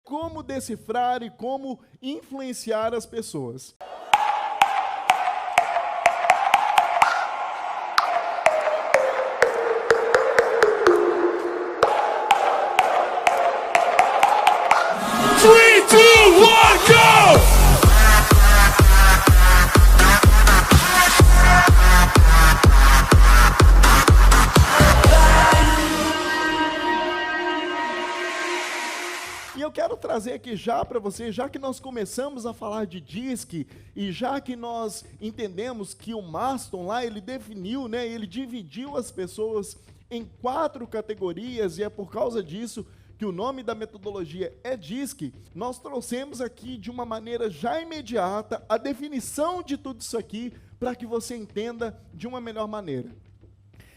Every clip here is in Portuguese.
como decifrar e como influenciar as pessoas. Three, two, one, go! E eu quero trazer aqui já para você, já que nós começamos a falar de DISC, e já que nós entendemos que o Marston lá, ele definiu, né, ele dividiu as pessoas em 4 categorias, e é por causa disso que o nome da metodologia é DISC, nós trouxemos aqui de uma maneira já imediata a definição de tudo isso aqui, para que você entenda de uma melhor maneira.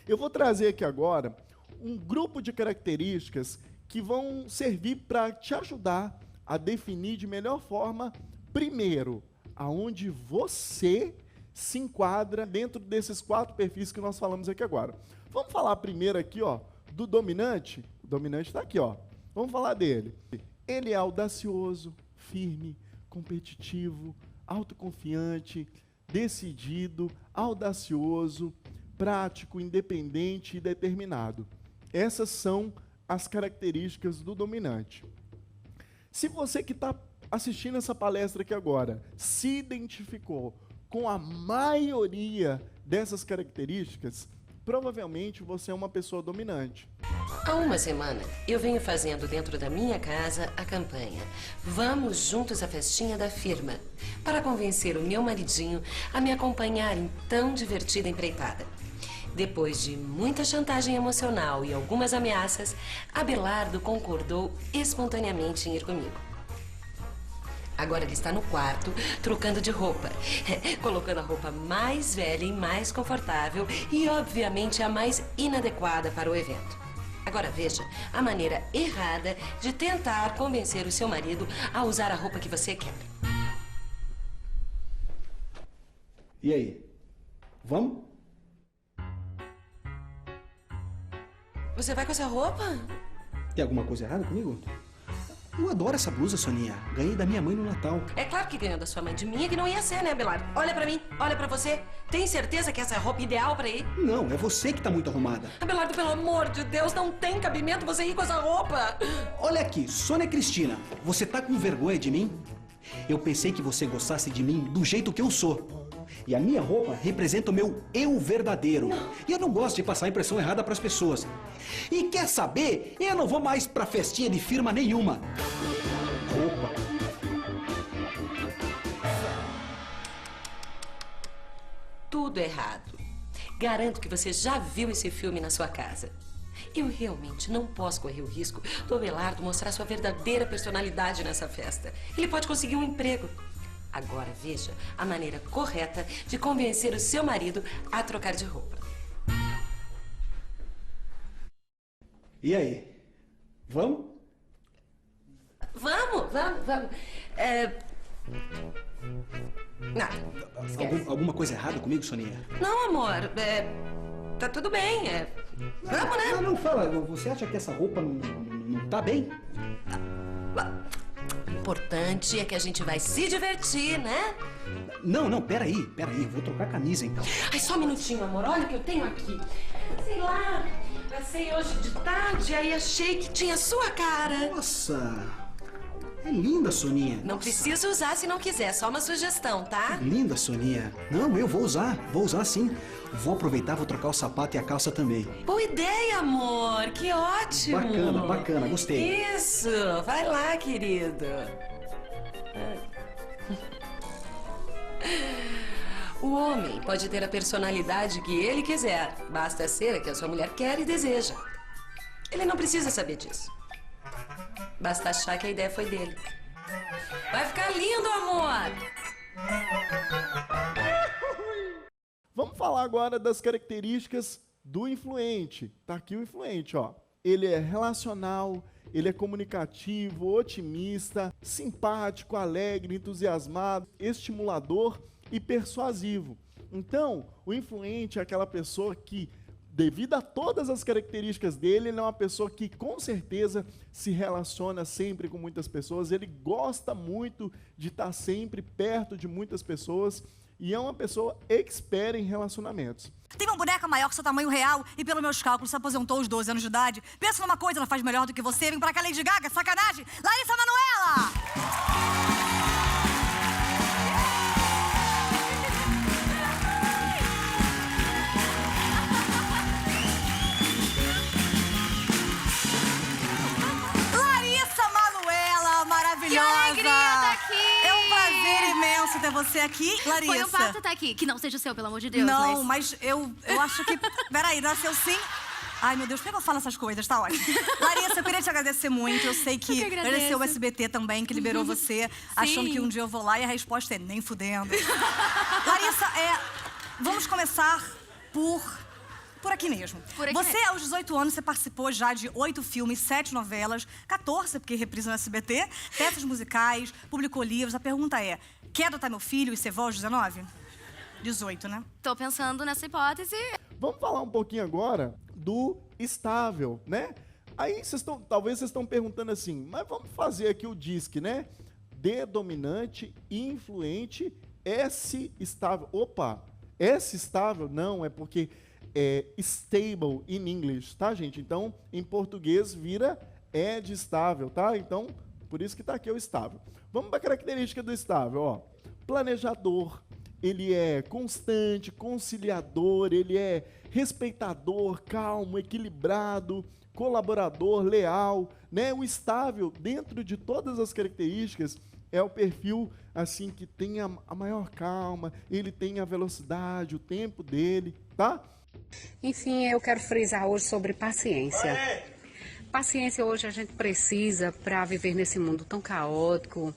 Eu vou trazer aqui agora um grupo de características que vão servir para te ajudar a definir de melhor forma, primeiro, aonde você se enquadra dentro desses 4 perfis que nós falamos aqui agora. Vamos falar primeiro aqui, ó, do dominante. O dominante está aqui, ó. Vamos falar dele. Ele é audacioso, firme, competitivo, autoconfiante, decidido, audacioso, prático, independente e determinado. Essas são as características do dominante. Se você que está assistindo essa palestra aqui agora se identificou com a maioria dessas características, provavelmente você é uma pessoa dominante. Há uma semana, eu venho fazendo dentro da minha casa a campanha Vamos Juntos à Festinha da Firma, para convencer o meu maridinho a me acompanhar em tão divertida empreitada. Depois de muita chantagem emocional e algumas ameaças, Abelardo concordou espontaneamente em ir comigo. Agora ele está no quarto, trocando de roupa, colocando a roupa mais velha e mais confortável e, obviamente, a mais inadequada para o evento. Agora veja a maneira errada de tentar convencer o seu marido a usar a roupa que você quer. E aí? Vamos? Você vai com essa roupa? Tem alguma coisa errada comigo? Eu adoro essa blusa, Soninha. Ganhei da minha mãe no Natal. É claro que ganhou da sua mãe, de minha que não ia ser, né, Abelardo? Olha pra mim, olha pra você. Tem certeza que essa é a roupa ideal pra ir? Não, é você que tá muito arrumada. Abelardo, pelo amor de Deus, não tem cabimento você ir com essa roupa. Olha aqui, Sônia Cristina, você tá com vergonha de mim? Eu pensei que você gostasse de mim do jeito que eu sou. E a minha roupa representa o meu eu verdadeiro. Não. E eu não gosto de passar a impressão errada pras pessoas. E quer saber? Eu não vou mais pra festinha de firma nenhuma. Roupa. Tudo errado. Garanto que você já viu esse filme na sua casa. Eu realmente não posso correr o risco do Abelardo mostrar sua verdadeira personalidade nessa festa. Ele pode conseguir um emprego. Agora veja a maneira correta de convencer o seu marido a trocar de roupa. E aí? Vamos? Vamos. Nada. Esquece. Alguma coisa errada comigo, Soninha? Não, amor. Tá tudo bem. Vamos, né? Não, fala. Você acha que essa roupa não tá bem? O importante é que a gente vai se divertir, né? Não, peraí. Vou trocar a camisa, então. Ai, só um minutinho, amor. Olha o que eu tenho aqui. Sei lá, passei hoje de tarde, aí achei que tinha sua cara. Nossa, é linda, Soninha. Não precisa usar se não quiser, só uma sugestão, tá? Linda, Soninha. Não, eu vou usar sim. Vou aproveitar, vou trocar o sapato e a calça também. Boa ideia, amor, que ótimo. Bacana, gostei. Isso, vai lá, querido. O homem pode ter a personalidade que ele quiser. Basta ser a que a sua mulher quer e deseja. Ele não precisa saber disso. Basta achar que a ideia foi dele. Vai ficar lindo, amor! Vamos falar agora das características do influente. Tá aqui o influente, ó. Ele é relacional, ele é comunicativo, otimista, simpático, alegre, entusiasmado, estimulador e persuasivo. Então, o influente é aquela pessoa que devido a todas as características dele, ele é uma pessoa que com certeza se relaciona sempre com muitas pessoas, ele gosta muito de estar sempre perto de muitas pessoas e é uma pessoa expert em relacionamentos. Tem uma boneca maior que seu tamanho real e, pelos meus cálculos, se aposentou aos 12 anos de idade. Pensa numa coisa, ela faz melhor do que você. Vem pra cá, Lady Gaga, sacanagem! Larissa Manoela! Que alegria estar aqui! É um prazer imenso ter você aqui, Larissa. Foi um parto estar aqui. Que não seja o seu, pelo amor de Deus. Não, mas eu acho que... Peraí, nasceu sim? Ai, meu Deus, por que eu falo essas coisas? Tá ótimo. Larissa, eu queria te agradecer muito. Eu sei que agradeceu o SBT também, que liberou você, achando que um dia eu vou lá e a resposta é nem fudendo. Larissa, vamos começar por aqui mesmo. Você, aos 18 anos, você participou já de 8 filmes, 7 novelas, 14, porque reprisa no SBT, peças musicais, publicou livros. A pergunta é, quer adotar meu filho e ser vó aos 19? 18, né? Tô pensando nessa hipótese. Vamos falar um pouquinho agora do estável, né? Aí talvez vocês estão perguntando assim, mas vamos fazer aqui o DISC, né? D dominante, influente, S estável. Opa, S estável? Não, é porque... é stable in English, tá, gente? Então, em português, vira de estável, tá? Então, por isso que tá aqui o estável. Vamos para a característica do estável, ó. Planejador, ele é constante, conciliador, ele é respeitador, calmo, equilibrado, colaborador, leal, né? O estável, dentro de todas as características, é o perfil, assim, que tem a maior calma, ele tem a velocidade, o tempo dele, tá? Enfim, eu quero frisar hoje sobre paciência. Paciência hoje a gente precisa para viver nesse mundo tão caótico,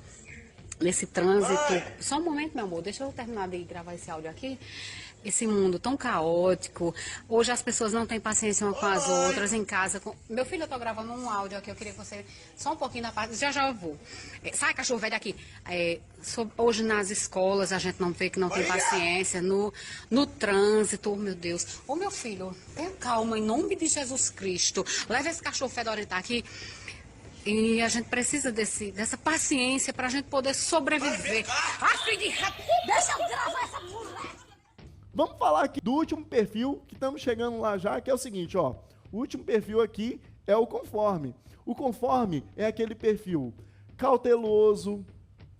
nesse trânsito. Só um momento, meu amor, deixa eu terminar de gravar esse áudio aqui. Esse mundo tão caótico. Hoje as pessoas não têm paciência umas com as outras em casa. Meu filho, eu tô gravando um áudio aqui, eu queria que você... Só um pouquinho da parte... Já eu vou. Sai, cachorro velho, daqui. Hoje nas escolas a gente não vê que não tem paciência. No trânsito, oh, meu Deus. Ô, meu filho, tenha calma, em nome de Jesus Cristo. Leva esse cachorro fedorento aqui. E a gente precisa dessa paciência pra gente poder sobreviver. Ah, filho de rato, deixa eu gravar essa mulher. Vamos falar aqui do último perfil, que estamos chegando lá já, que é o seguinte, ó. O último perfil aqui é o conforme. O conforme é aquele perfil cauteloso,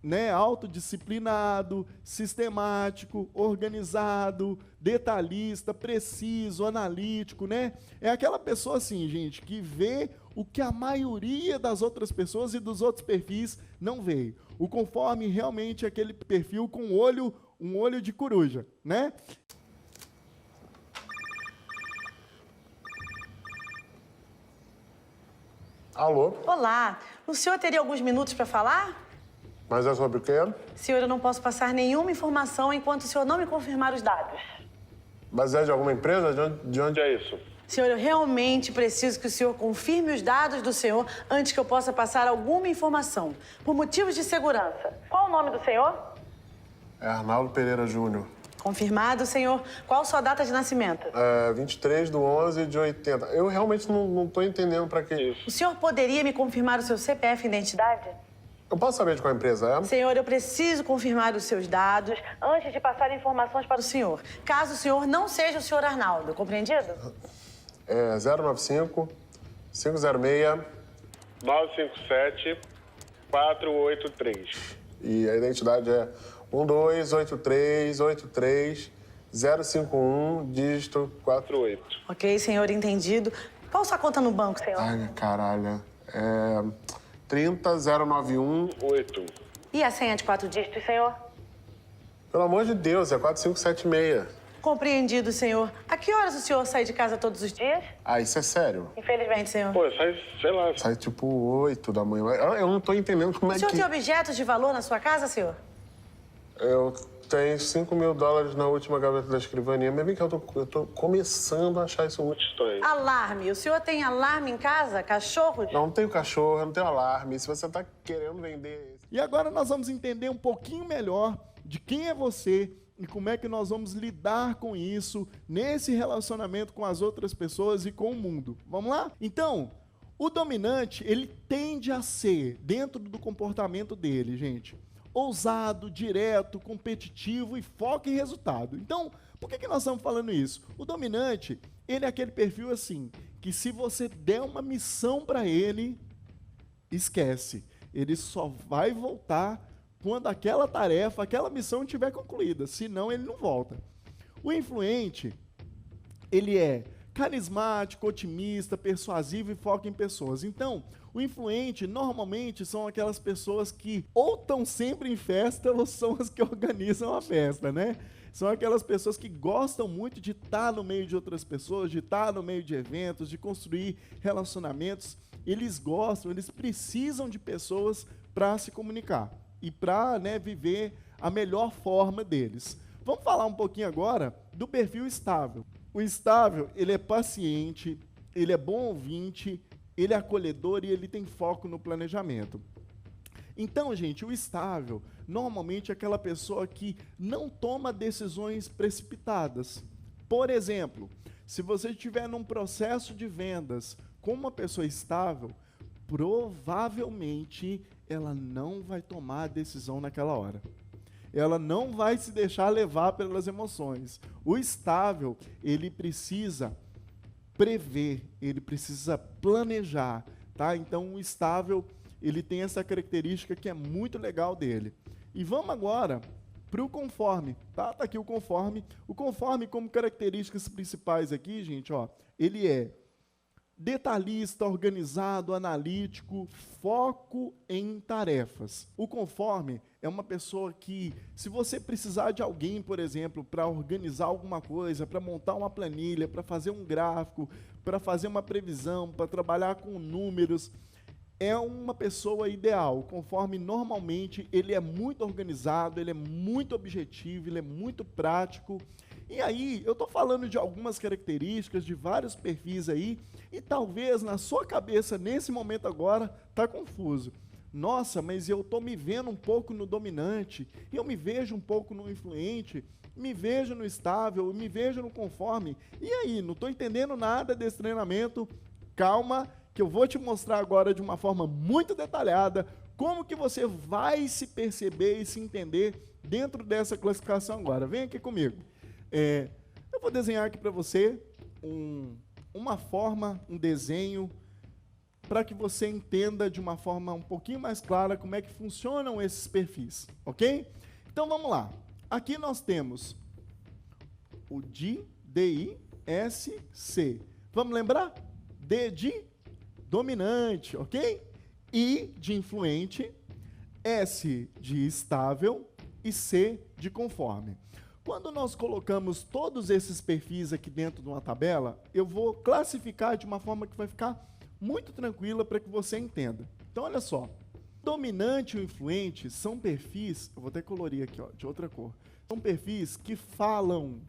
né, autodisciplinado, sistemático, organizado, detalhista, preciso, analítico, né? É aquela pessoa assim, gente, que vê o que a maioria das outras pessoas e dos outros perfis não vê. O conforme realmente é aquele perfil com um olho de coruja, né? Alô? Olá, o senhor teria alguns minutos para falar? Mas é sobre o quê? Senhor, eu não posso passar nenhuma informação enquanto o senhor não me confirmar os dados. Mas é de alguma empresa? De onde é isso? Senhor, eu realmente preciso que o senhor confirme os dados do senhor antes que eu possa passar alguma informação, por motivos de segurança. Qual o nome do senhor? É Arnaldo Pereira Júnior. Confirmado, senhor. Qual sua data de nascimento? 23/11/80. Eu realmente não tô entendendo pra que isso. O senhor poderia me confirmar o seu CPF e identidade? Eu posso saber de qual empresa é? Senhor, eu preciso confirmar os seus dados antes de passar informações para o senhor. Caso o senhor não seja o senhor Arnaldo, compreendido? É 095 506 957 483. E a identidade é 128383051, dígito 48. Ok, senhor, entendido. Qual sua conta no banco, senhor? Ai, caralho. 30091. E a senha de 4 dígitos, senhor? Pelo amor de Deus, é 4576. Compreendido, senhor. A que horas o senhor sai de casa todos os dias? Ah, isso é sério? Infelizmente, senhor. Pô, sei lá. Sai tipo 8 da manhã. Eu não tô entendendo como é O senhor que... tem objetos de valor na sua casa, senhor? Eu tenho $5.000 na última gaveta da escrivaninha. Mas vem que eu tô começando a achar isso muito estranho. Alarme. O senhor tem alarme em casa? Cachorros? Não tenho cachorro, eu não tenho alarme. Se você tá querendo vender... E agora nós vamos entender um pouquinho melhor de quem é você e como é que nós vamos lidar com isso nesse relacionamento com as outras pessoas e com o mundo. Vamos lá? Então, o dominante, ele tende a ser, dentro do comportamento dele, gente, ousado, direto, competitivo e foca em resultado. Então, por que nós estamos falando isso? O dominante, ele é aquele perfil assim, que se você der uma missão para ele, esquece. Ele só vai voltar quando aquela tarefa, aquela missão estiver concluída, senão ele não volta. O influente, ele é carismático, otimista, persuasivo e foca em pessoas. Então, o influente, normalmente, são aquelas pessoas que ou estão sempre em festa ou são as que organizam a festa, né? São aquelas pessoas que gostam muito de estar no meio de outras pessoas, de estar no meio de eventos, de construir relacionamentos. Eles gostam, eles precisam de pessoas para se comunicar e para, né, viver a melhor forma deles. Vamos falar um pouquinho agora do perfil estável. O estável, ele é paciente, ele é bom ouvinte, ele é acolhedor e ele tem foco no planejamento. Então, gente, o estável, normalmente é aquela pessoa que não toma decisões precipitadas. Por exemplo, se você estiver num processo de vendas com uma pessoa estável, provavelmente ela não vai tomar a decisão naquela hora. Ela não vai se deixar levar pelas emoções. O estável, ele precisa prever, ele precisa planejar, tá? Então, o estável, ele tem essa característica que é muito legal dele. E vamos agora para o conforme, tá? Tá aqui o conforme. O conforme, como características principais aqui, gente, ó, ele é detalhista, organizado, analítico, foco em tarefas. O conforme é uma pessoa que, se você precisar de alguém, por exemplo, para organizar alguma coisa, para montar uma planilha, para fazer um gráfico, para fazer uma previsão, para trabalhar com números, é uma pessoa ideal. O conforme, normalmente, ele é muito organizado, ele é muito objetivo, ele é muito prático. E aí, eu estou falando de algumas características, de vários perfis aí, e talvez na sua cabeça, nesse momento agora, está confuso. Nossa, mas eu estou me vendo um pouco no dominante, eu me vejo um pouco no influente, me vejo no estável, me vejo no conforme. E aí, não estou entendendo nada desse treinamento. Calma, que eu vou te mostrar agora de uma forma muito detalhada como que você vai se perceber e se entender dentro dessa classificação agora. Vem aqui comigo. Eu vou desenhar aqui para você uma forma, um desenho, para que você entenda de uma forma um pouquinho mais clara como é que funcionam esses perfis, ok? Então vamos lá. Aqui nós temos o D-I-S-C. Vamos lembrar? D de dominante, ok? I de influente, S de estável e C de conforme. Quando nós colocamos todos esses perfis aqui dentro de uma tabela, eu vou classificar de uma forma que vai ficar muito tranquila para que você entenda. Então, olha só. Dominante e influente são perfis, eu vou até colorir aqui, ó, de outra cor. São perfis que falam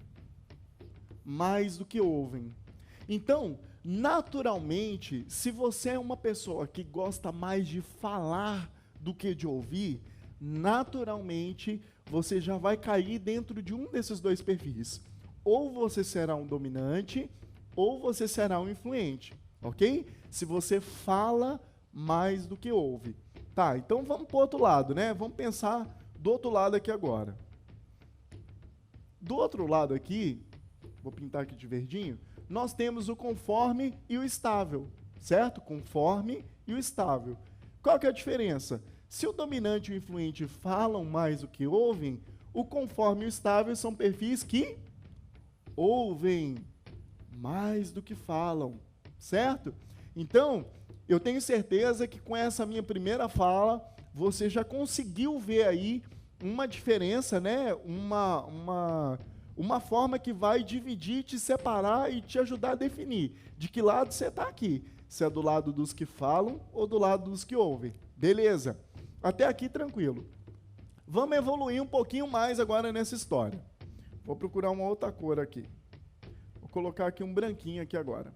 mais do que ouvem. Então, naturalmente, se você é uma pessoa que gosta mais de falar do que de ouvir, naturalmente você já vai cair dentro de um desses dois perfis. Ou você será um dominante, ou você será um influente, ok? Se você fala mais do que ouve. Tá, então vamos para o outro lado, né? Vamos pensar do outro lado aqui agora. Do outro lado aqui, vou pintar aqui de verdinho, nós temos o conforme e o estável, certo? Conforme e o estável. Qual que é a diferença? Se o dominante e o influente falam mais do que ouvem, o conforme e o estável são perfis que ouvem mais do que falam, certo? Então, eu tenho certeza que com essa minha primeira fala, você já conseguiu ver aí uma diferença, né? Uma forma que vai dividir, te separar e te ajudar a definir de que lado você está aqui. Se é do lado dos que falam ou do lado dos que ouvem. Beleza. Até aqui tranquilo. Vamos evoluir um pouquinho mais agora nessa história. Vou procurar uma outra cor aqui. Vou colocar aqui um branquinho aqui agora.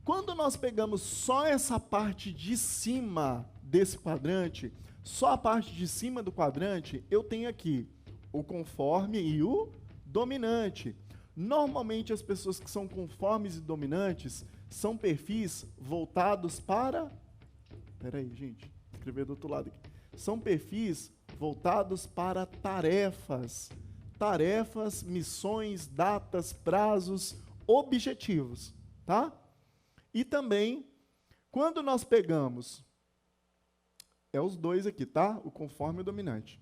Quando nós pegamos só essa parte de cima desse quadrante, só a parte de cima do quadrante, eu tenho aqui O conforme e o dominante. Normalmente as pessoas que são conformes e dominantes são perfis voltados para... Peraí, gente, escrever do outro lado aqui. São perfis voltados para tarefas. Tarefas, missões, datas, prazos, objetivos, tá? E também, quando nós pegamos... É os dois aqui, tá? O conforme e o dominante.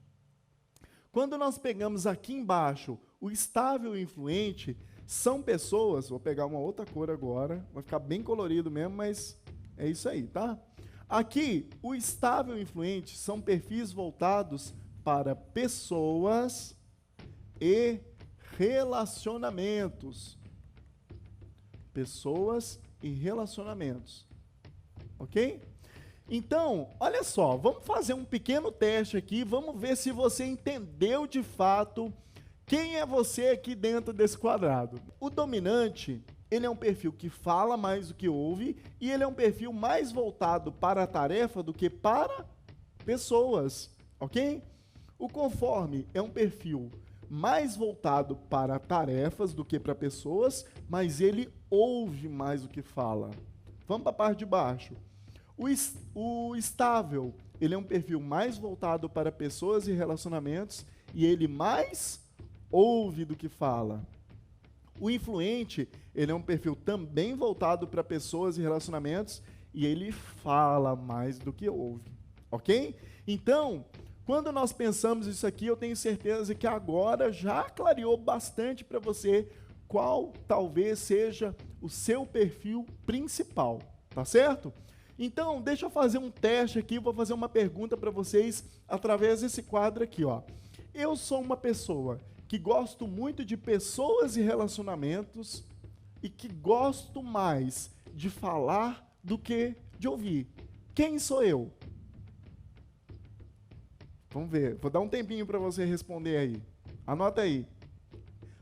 Quando nós pegamos aqui embaixo o estável e o influente, são pessoas, vou pegar uma outra cor agora, vai ficar bem colorido mesmo, mas é isso aí, tá? Aqui, o estável e o influente são perfis voltados para pessoas e relacionamentos. Pessoas e relacionamentos. Ok? Então, olha só, vamos fazer um pequeno teste aqui, vamos ver se você entendeu de fato quem é você aqui dentro desse quadrado. O dominante, ele é um perfil que fala mais do que ouve e ele é um perfil mais voltado para a tarefa do que para pessoas, ok? O conforme é um perfil mais voltado para tarefas do que para pessoas, mas ele ouve mais do que fala. Vamos para a parte de baixo. O estável, ele é um perfil mais voltado para pessoas e relacionamentos e ele mais ouve do que fala. O influente, ele é um perfil também voltado para pessoas e relacionamentos e ele fala mais do que ouve, ok? Então, quando nós pensamos isso aqui, eu tenho certeza que agora já clareou bastante para você qual talvez seja o seu perfil principal, tá certo? Então, deixa eu fazer um teste aqui, vou fazer uma pergunta para vocês através desse quadro aqui, ó. Eu sou uma pessoa que gosto muito de pessoas e relacionamentos e que gosto mais de falar do que de ouvir. Quem sou eu? Vamos ver, vou dar um tempinho para você responder aí. Anota aí.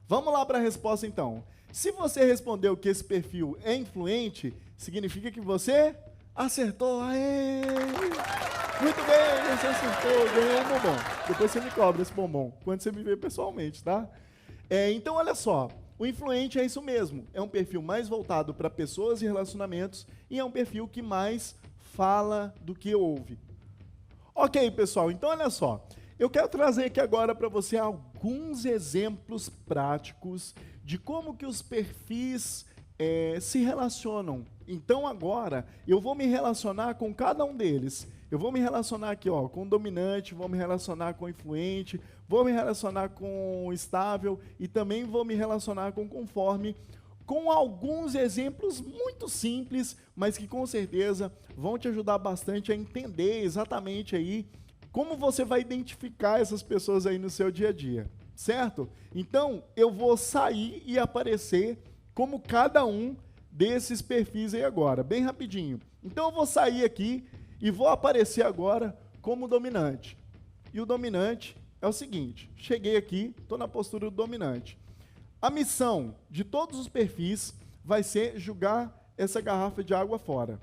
Vamos lá para a resposta então. Se você respondeu que esse perfil é influente, significa que você... acertou, aê! Muito bem, você acertou, ganhou um bombom. Depois você me cobra esse bombom, quando você me vê pessoalmente, tá? Então, olha só, o influente é isso mesmo, é um perfil mais voltado para pessoas e relacionamentos e é um perfil que mais fala do que ouve. Ok, pessoal, então olha só, eu quero trazer aqui agora para você alguns exemplos práticos de como que os perfis se relacionam. Então agora eu vou me relacionar com cada um deles. Eu vou me relacionar aqui, ó, com o dominante, vou me relacionar com o influente, vou me relacionar com o estável e também vou me relacionar com o conforme, com alguns exemplos muito simples, mas que com certeza vão te ajudar bastante a entender exatamente aí como você vai identificar essas pessoas aí no seu dia a dia, certo? Então eu vou sair e aparecer como cada um desses perfis aí agora, bem rapidinho. Então eu vou sair aqui e vou aparecer agora como dominante. E o dominante é o seguinte, cheguei aqui, estou na postura do dominante. A missão de todos os perfis vai ser jogar essa garrafa de água fora.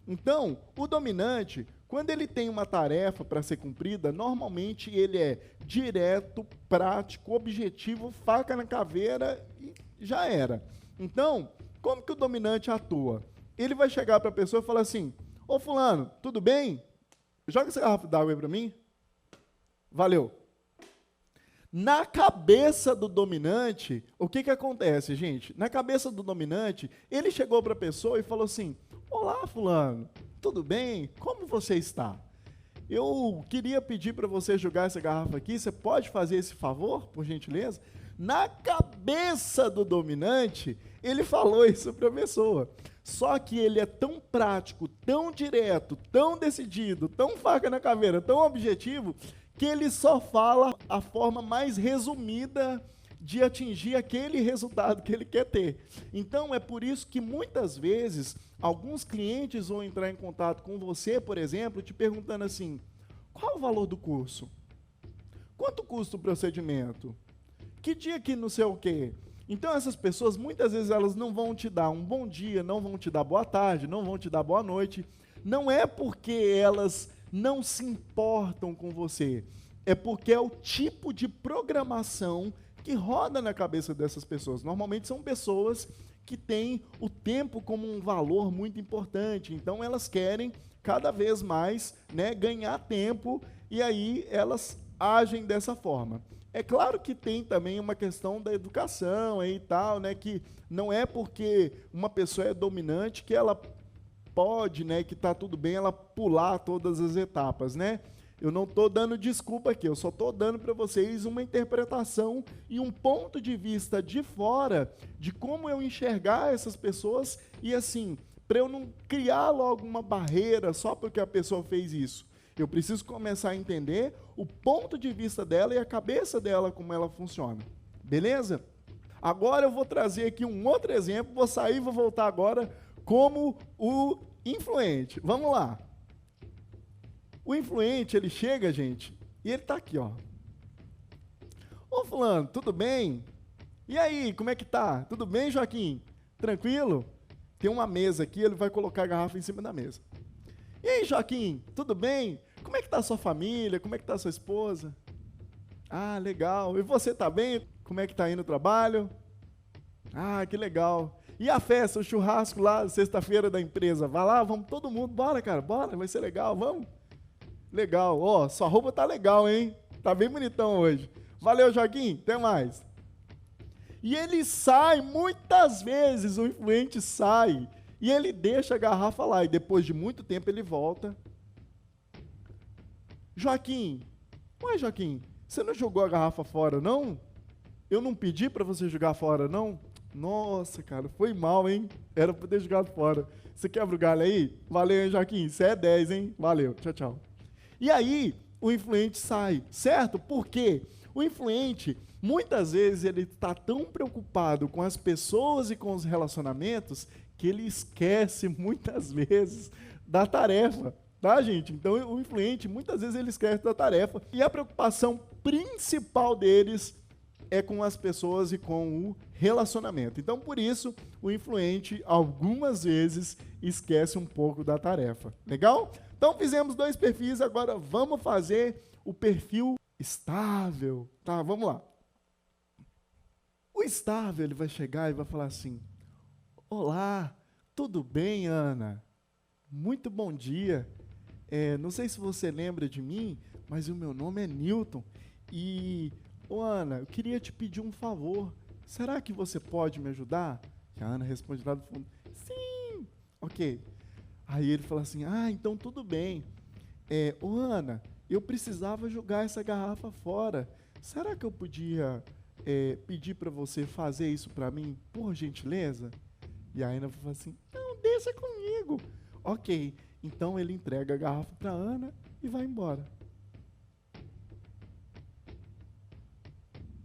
Então, o dominante, quando ele tem uma tarefa para ser cumprida, normalmente ele é direto, prático, objetivo, faca na caveira e já era. Então, como que o dominante atua? Ele vai chegar para a pessoa e falar assim, ô fulano, tudo bem? Joga essa garrafa d'água aí para mim. Valeu. Na cabeça do dominante, o que acontece, gente? Na cabeça do dominante, ele chegou para a pessoa e falou assim, olá fulano, tudo bem? Como você está? Eu queria pedir para você jogar essa garrafa aqui, você pode fazer esse favor, por gentileza? Na cabeça do dominante, ele falou isso para a pessoa. Só que ele é tão prático, tão direto, tão decidido, tão faca na caveira, tão objetivo, que ele só fala a forma mais resumida de atingir aquele resultado que ele quer ter. Então, é por isso que muitas vezes, alguns clientes vão entrar em contato com você, por exemplo, te perguntando assim, qual o valor do curso? Quanto custa o procedimento? Que dia que não sei o quê? Então, essas pessoas, muitas vezes, elas não vão te dar um bom dia, não vão te dar boa tarde, não vão te dar boa noite. Não é porque elas não se importam com você. É porque é o tipo de programação que roda na cabeça dessas pessoas. Normalmente são pessoas que têm o tempo como um valor muito importante. Então elas querem cada vez mais, né, ganhar tempo, e aí elas agem dessa forma. É claro que tem também uma questão da educação aí e tal, né, que não é porque uma pessoa é dominante que ela pode, né, que está tudo bem ela pular todas as etapas, né? Eu não estou dando desculpa aqui, eu só estou dando para vocês uma interpretação e um ponto de vista de fora de como eu enxergar essas pessoas e, assim, para eu não criar logo uma barreira só porque a pessoa fez isso. Eu preciso começar a entender o ponto de vista dela e a cabeça dela, como ela funciona. Beleza? Agora eu vou trazer aqui um outro exemplo, vou sair e vou voltar agora como o influente. Vamos lá. O influente, ele chega, gente, e ele tá aqui, ó. Ô, fulano, tudo bem? E aí, como é que tá? Tudo bem, Joaquim? Tranquilo? Tem uma mesa aqui, ele vai colocar a garrafa em cima da mesa. E aí, Joaquim, tudo bem? Como é que tá a sua família? Como é que tá a sua esposa? Ah, legal. E você tá bem? Como é que tá indo o trabalho? Ah, que legal. E a festa, o churrasco lá, sexta-feira da empresa? Vai lá, vamos todo mundo, bora, cara, bora, vai ser legal, vamos? Legal, ó, sua roupa tá legal, hein? Tá bem bonitão hoje. Valeu, Joaquim, até mais. E ele sai, muitas vezes o influente sai, e ele deixa a garrafa lá, e depois de muito tempo ele volta. Joaquim, ué, Joaquim, você não jogou a garrafa fora, não? Eu não pedi para você jogar fora, não? Nossa, cara, foi mal, hein? Era para ter jogado fora. Você quebra o galho aí? Valeu, hein, Joaquim? Você é 10, hein? Valeu, tchau, tchau. E aí, o influente sai, certo? Por quê? O influente, muitas vezes, ele está tão preocupado com as pessoas e com os relacionamentos que ele esquece, muitas vezes, da tarefa, tá, gente? Então, o influente, muitas vezes, ele esquece da tarefa. E a preocupação principal deles é com as pessoas e com o relacionamento. Então, por isso, o influente, algumas vezes, esquece um pouco da tarefa. Legal? Então, fizemos 2 perfis, agora vamos fazer o perfil estável. Tá, vamos lá. O estável, ele vai chegar e vai falar assim: olá, tudo bem, Ana? Muito bom dia. Não sei se você lembra de mim, mas o meu nome é Newton. E, Ana, eu queria te pedir um favor. Será que você pode me ajudar? E a Ana responde lá do fundo: sim. Ok. Aí ele fala assim: então tudo bem. Ana, eu precisava jogar essa garrafa fora. Será que eu podia pedir para você fazer isso para mim, por gentileza? E a Ana fala assim: não, deixa comigo. Ok, então ele entrega a garrafa para Ana e vai embora.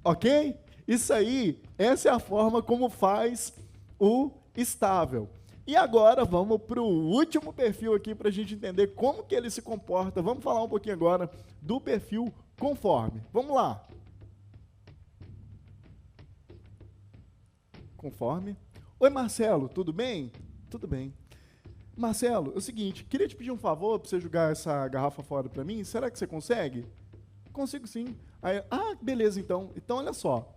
Ok? Isso aí, essa é a forma como faz o estável. E agora vamos para o último perfil aqui para a gente entender como que ele se comporta. Vamos falar um pouquinho agora do perfil conforme. Vamos lá. Conforme. Oi, Marcelo, tudo bem? Tudo bem. Marcelo, é o seguinte, queria te pedir um favor para você jogar essa garrafa fora para mim. Será que você consegue? Consigo sim. Aí, beleza então. Então, olha só.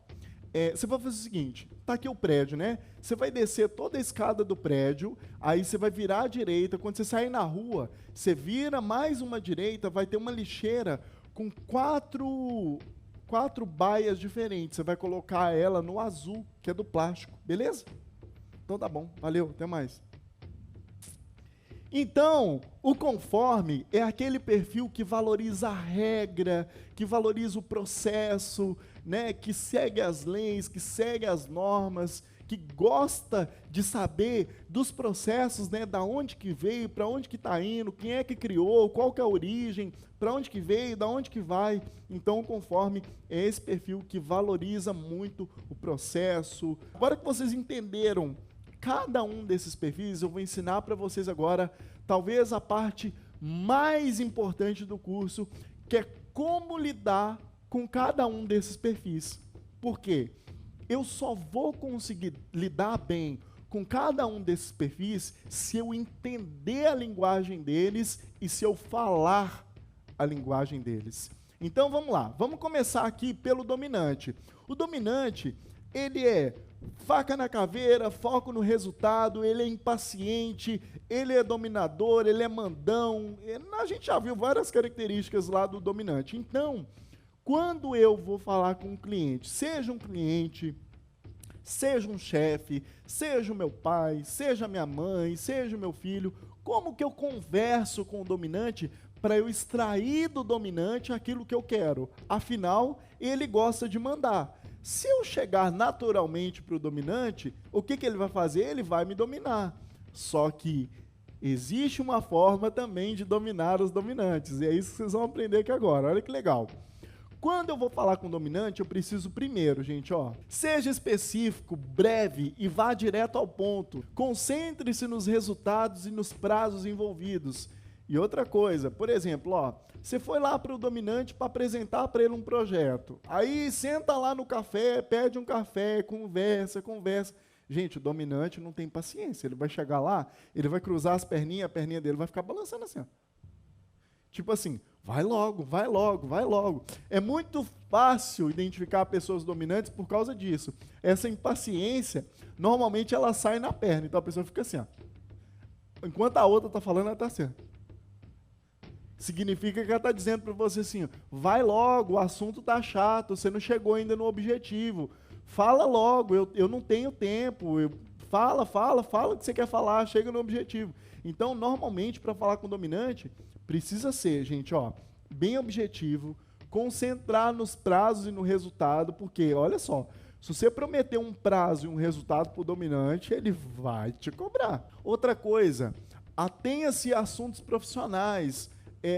Você vai fazer o seguinte, tá aqui o prédio, né? Você vai descer toda a escada do prédio, aí você vai virar à direita, quando você sair na rua, você vira mais uma direita, vai ter uma lixeira com quatro baias diferentes. Você vai colocar ela no azul, que é do plástico, beleza? Então tá bom, valeu, até mais. Então, o conforme é aquele perfil que valoriza a regra, que valoriza o processo, né, que segue as leis, que segue as normas, que gosta de saber dos processos, né, da onde que veio, para onde que está indo, quem é que criou, qual que é a origem, para onde que veio, da onde que vai. Então, o conforme é esse perfil que valoriza muito o processo. Agora que vocês entenderam cada um desses perfis, eu vou ensinar para vocês agora, talvez a parte mais importante do curso, que é como lidar com cada um desses perfis. Por quê? Eu só vou conseguir lidar bem com cada um desses perfis se eu entender a linguagem deles e se eu falar a linguagem deles. Então vamos lá, vamos começar aqui pelo dominante. O dominante, ele é faca na caveira, foco no resultado, ele é impaciente, ele é dominador, ele é mandão. A gente já viu várias características lá do dominante. Então, quando eu vou falar com um cliente, seja um chefe, seja o meu pai, seja minha mãe, seja o meu filho, como que eu converso com o dominante para eu extrair do dominante aquilo que eu quero? Afinal, ele gosta de mandar. Se eu chegar naturalmente para o dominante, o que ele vai fazer? Ele vai me dominar. Só que existe uma forma também de dominar os dominantes, e é isso que vocês vão aprender aqui agora. Olha que legal. Quando eu vou falar com o dominante, eu preciso primeiro, gente, seja específico, breve e vá direto ao ponto. Concentre-se nos resultados e nos prazos envolvidos. E outra coisa, por exemplo, você foi lá para o dominante para apresentar para ele um projeto. Aí senta lá no café, pede um café, conversa. Gente, o dominante não tem paciência. Ele vai chegar lá, ele vai cruzar as perninhas, a perninha dele vai ficar balançando assim, tipo assim, vai logo. É muito fácil identificar pessoas dominantes por causa disso. Essa impaciência, normalmente ela sai na perna. Então a pessoa fica assim, enquanto a outra está falando, ela está assim. Significa que ela está dizendo para você assim, vai logo, o assunto está chato, você não chegou ainda no objetivo. Fala logo, eu não tenho tempo. Fala o que você quer falar, chega no objetivo. Então, normalmente, para falar com o dominante, precisa ser, gente, bem objetivo, concentrar nos prazos e no resultado, porque, olha só, se você prometer um prazo e um resultado para o dominante, ele vai te cobrar. Outra coisa, atenha-se a assuntos profissionais,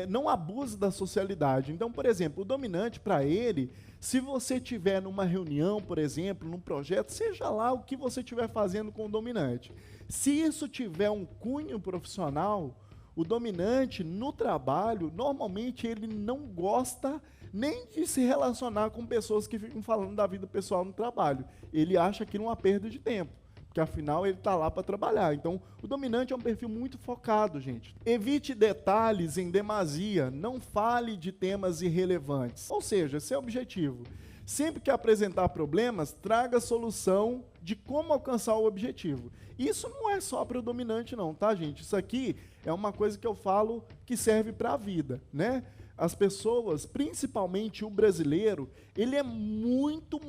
não abuse da socialidade. Então, por exemplo, o dominante, para ele, se você estiver numa reunião, por exemplo, num projeto, seja lá o que você estiver fazendo com o dominante, se isso tiver um cunho profissional, o dominante, no trabalho, normalmente ele não gosta nem de se relacionar com pessoas que ficam falando da vida pessoal no trabalho. Ele acha aquilo uma perda de tempo, porque afinal ele está lá para trabalhar. Então, o dominante é um perfil muito focado, gente. Evite detalhes em demasia, não fale de temas irrelevantes. Ou seja, esse é o objetivo. Sempre que apresentar problemas, traga a solução de como alcançar o objetivo. Isso não é só para o dominante não, tá, gente? Isso aqui é uma coisa que eu falo que serve para a vida, né? As pessoas, principalmente o brasileiro, ele é muito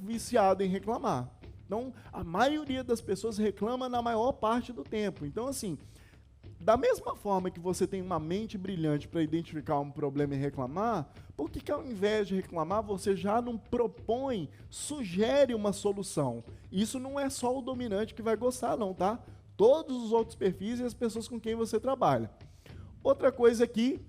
viciado em reclamar. Então, a maioria das pessoas reclama na maior parte do tempo. Então, assim, da mesma forma que você tem uma mente brilhante para identificar um problema e reclamar, por que ao invés de reclamar, você já não propõe, sugere uma solução? Isso não é só o dominante que vai gostar, não, tá? Todos os outros perfis e as pessoas com quem você trabalha. Outra coisa aqui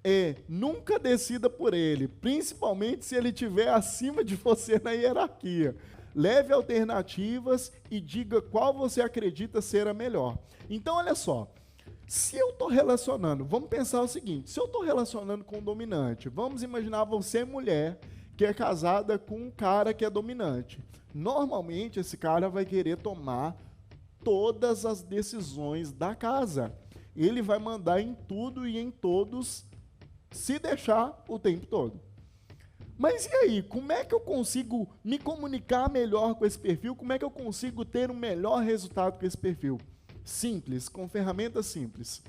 é, nunca decida por ele, principalmente se ele estiver acima de você na hierarquia. Leve alternativas e diga qual você acredita ser a melhor. Então, olha só. Se eu estou relacionando, vamos pensar o seguinte, se eu estou relacionando com um dominante, vamos imaginar você, mulher, que é casada com um cara que é dominante. Normalmente, esse cara vai querer tomar todas as decisões da casa. Ele vai mandar em tudo e em todos, se deixar o tempo todo. Mas e aí, como é que eu consigo me comunicar melhor com esse perfil? Como é que eu consigo ter um melhor resultado com esse perfil? Simples, com ferramentas simples.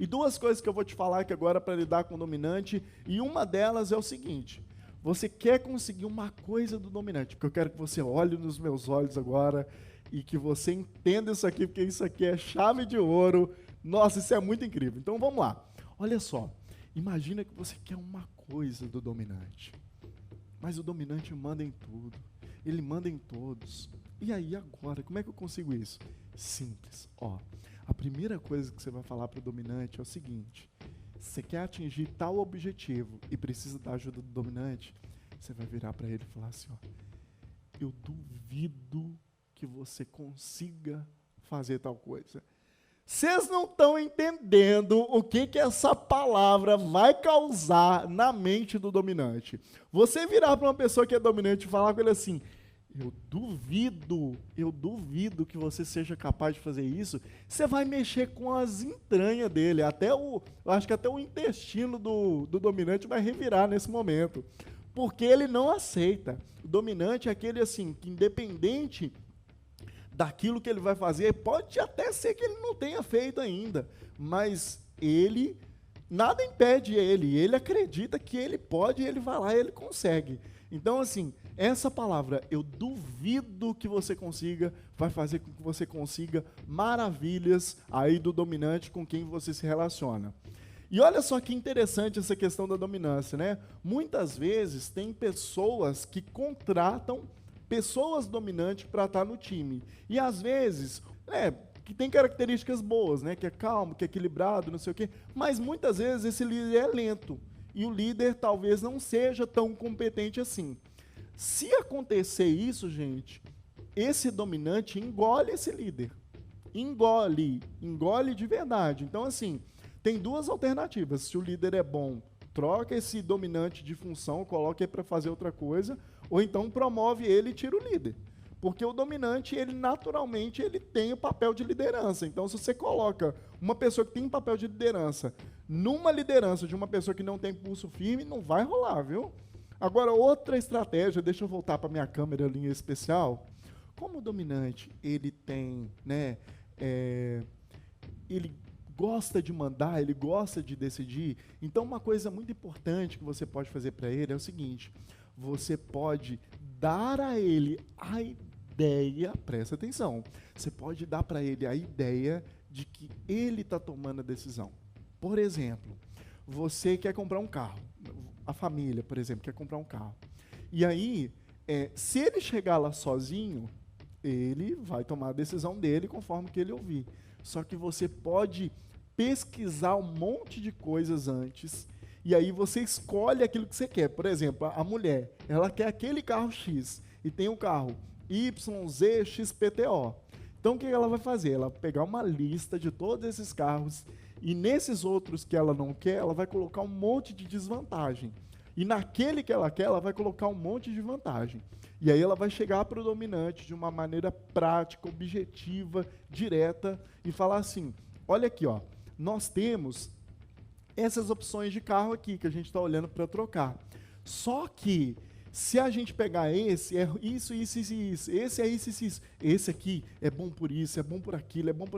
E duas coisas que eu vou te falar aqui agora para lidar com o dominante, e uma delas é o seguinte, você quer conseguir uma coisa do dominante, porque eu quero que você olhe nos meus olhos agora e que você entenda isso aqui, porque isso aqui é chave de ouro. Nossa, isso é muito incrível. Então vamos lá. Olha só, imagina que você quer uma coisa do dominante, mas o dominante manda em tudo, ele manda em todos. E aí agora, como é que eu consigo isso? Simples. A primeira coisa que você vai falar para o dominante é o seguinte, você quer atingir tal objetivo e precisa da ajuda do dominante, você vai virar para ele e falar assim, eu duvido que você consiga fazer tal coisa. Vocês não estão entendendo o que essa palavra vai causar na mente do dominante. Você virar para uma pessoa que é dominante e falar com ele assim, eu duvido que você seja capaz de fazer isso. Você vai mexer com as entranhas dele, eu acho que até o intestino do dominante vai revirar nesse momento, porque ele não aceita. O dominante é aquele assim, que independente daquilo que ele vai fazer, pode até ser que ele não tenha feito ainda, mas nada impede ele acredita que ele pode, ele vai lá e ele consegue. Então, assim, essa palavra, eu duvido que você consiga, vai fazer com que você consiga maravilhas aí do dominante com quem você se relaciona. E olha só que interessante essa questão da dominância, né? Muitas vezes tem pessoas que contratam pessoas dominantes para estar no time. E às vezes, que tem características boas, né? Que é calmo, que é equilibrado, não sei o quê. Mas muitas vezes esse líder é lento. E o líder talvez não seja tão competente assim. Se acontecer isso, gente, esse dominante engole esse líder. Engole de verdade. Então, assim, tem duas alternativas. Se o líder é bom, troca esse dominante de função, coloca ele para fazer outra coisa, ou então promove ele e tira o líder. Porque o dominante, ele naturalmente, ele tem o papel de liderança. Então, se você coloca uma pessoa que tem um papel de liderança numa liderança de uma pessoa que não tem pulso firme, não vai rolar, viu? Agora, outra estratégia, deixa eu voltar para a minha câmera ali em especial. Como o dominante, ele tem, né, ele gosta de mandar, ele gosta de decidir, então uma coisa muito importante que você pode fazer para ele é o seguinte: você pode dar a ele a ideia, presta atenção, você pode dar para ele a ideia de que ele está tomando a decisão. Por exemplo, você quer comprar um carro, a família, por exemplo, quer comprar um carro, e aí, se ele chegar lá sozinho, ele vai tomar a decisão dele conforme que ele ouvir. Só que você pode pesquisar um monte de coisas antes, e aí você escolhe aquilo que você quer. Por exemplo, a mulher, ela quer aquele carro X, e tem o carro YZ XPTO. Então, o que ela vai fazer? Ela vai pegar uma lista de todos esses carros, e nesses outros que ela não quer, ela vai colocar um monte de desvantagem. E naquele que ela quer, ela vai colocar um monte de vantagem. E aí ela vai chegar para o dominante de uma maneira prática, objetiva, direta, e falar assim: olha aqui, ó, nós temos essas opções de carro aqui que a gente está olhando para trocar. Só que, se a gente pegar esse, é isso, isso, isso, isso, esse é isso, isso, isso, esse aqui é bom por isso, é bom por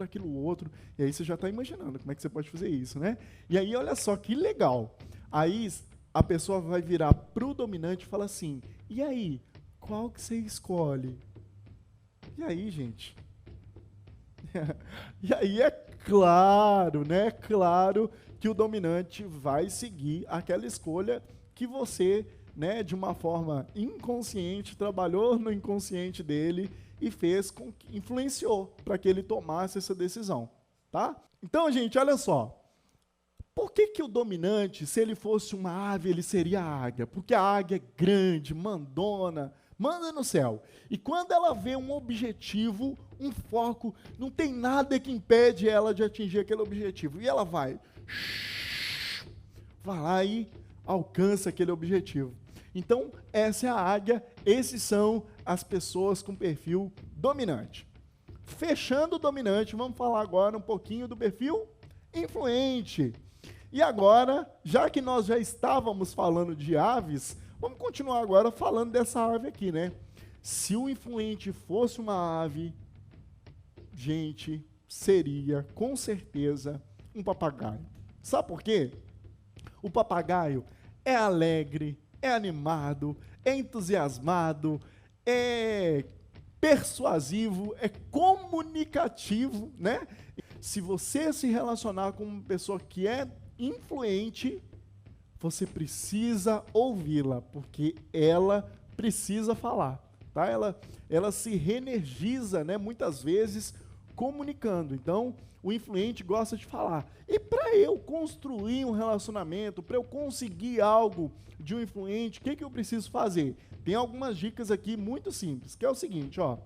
aquilo outro, e aí você já está imaginando como é que você pode fazer isso, né? E aí, olha só que legal. Aí a pessoa vai virar para o dominante e falar assim: e aí, qual que você escolhe? E aí, gente? E aí é claro, né? Claro que o dominante vai seguir aquela escolha que você, né, de uma forma inconsciente, trabalhou no inconsciente dele e fez com que influenciou para que ele tomasse essa decisão, tá? Então, gente, olha só. Por que o dominante, se ele fosse uma ave, ele seria a águia? Porque a águia é grande, mandona, manda no céu. E quando ela vê um objetivo, um foco, não tem nada que impede ela de atingir aquele objetivo. E ela vai lá e alcança aquele objetivo. Então, essa é a águia, esses são as pessoas com perfil dominante. Fechando o dominante, vamos falar agora um pouquinho do perfil influente. E agora, já que nós já estávamos falando de aves, vamos continuar agora falando dessa ave aqui, né? Se o influente fosse uma ave, gente, seria, com certeza, um papagaio. Sabe por quê? O papagaio é alegre, é animado, é entusiasmado, é persuasivo, é comunicativo, né? Se você se relacionar com uma pessoa que é influente, você precisa ouvi-la, porque ela precisa falar, tá? Ela se reenergiza, né, muitas vezes comunicando. Então, o influente gosta de falar. E para eu construir um relacionamento, para eu conseguir algo de um influente, o que eu preciso fazer? Tem algumas dicas aqui muito simples, que é o seguinte, ó.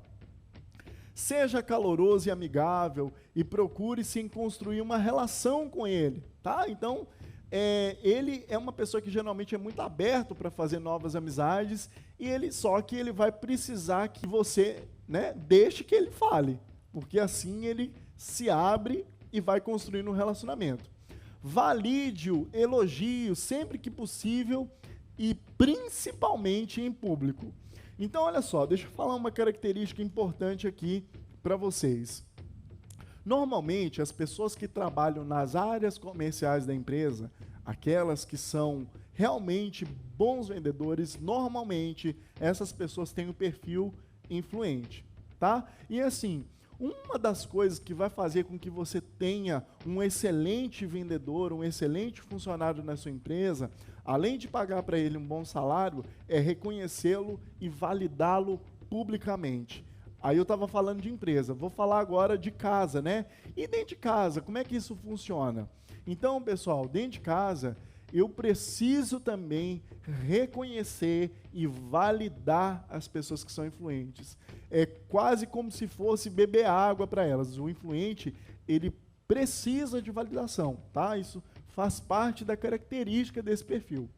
Seja caloroso e amigável e procure-se em construir uma relação com ele, tá? Então, ele é uma pessoa que geralmente é muito aberto para fazer novas amizades, só que ele vai precisar que você, né, deixe que ele fale, porque assim ele se abre e vai construindo um relacionamento. Valide-o, elogie-o sempre que possível e principalmente em público. Então, olha só, deixa eu falar uma característica importante aqui para vocês. Normalmente, as pessoas que trabalham nas áreas comerciais da empresa, aquelas que são realmente bons vendedores, normalmente essas pessoas têm um perfil influente, tá? E assim, uma das coisas que vai fazer com que você tenha um excelente vendedor, um excelente funcionário na sua empresa, além de pagar para ele um bom salário, é reconhecê-lo e validá-lo publicamente. Aí eu estava falando de empresa, vou falar agora de casa, né? E dentro de casa, como é que isso funciona? Então, pessoal, dentro de casa, eu preciso também reconhecer e validar as pessoas que são influentes. É quase como se fosse beber água para elas. O influente, ele precisa de validação, tá? Isso faz parte da característica desse perfil,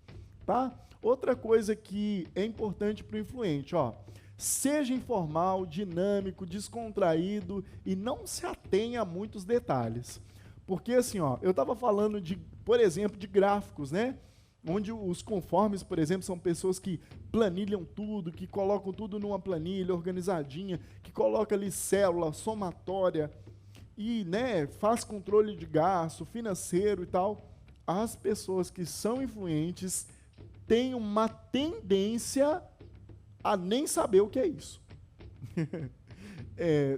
tá? Outra coisa que é importante para o influente, ó, seja informal, dinâmico, descontraído e não se atenha a muitos detalhes. Porque assim, ó, eu estava falando de, por exemplo, de gráficos, né? Onde os conformes, por exemplo, são pessoas que planilham tudo, que colocam tudo numa planilha organizadinha, que coloca ali célula, somatória e, né, faz controle de gasto financeiro e tal. As pessoas que são influentes têm uma tendência a nem saber o que é isso.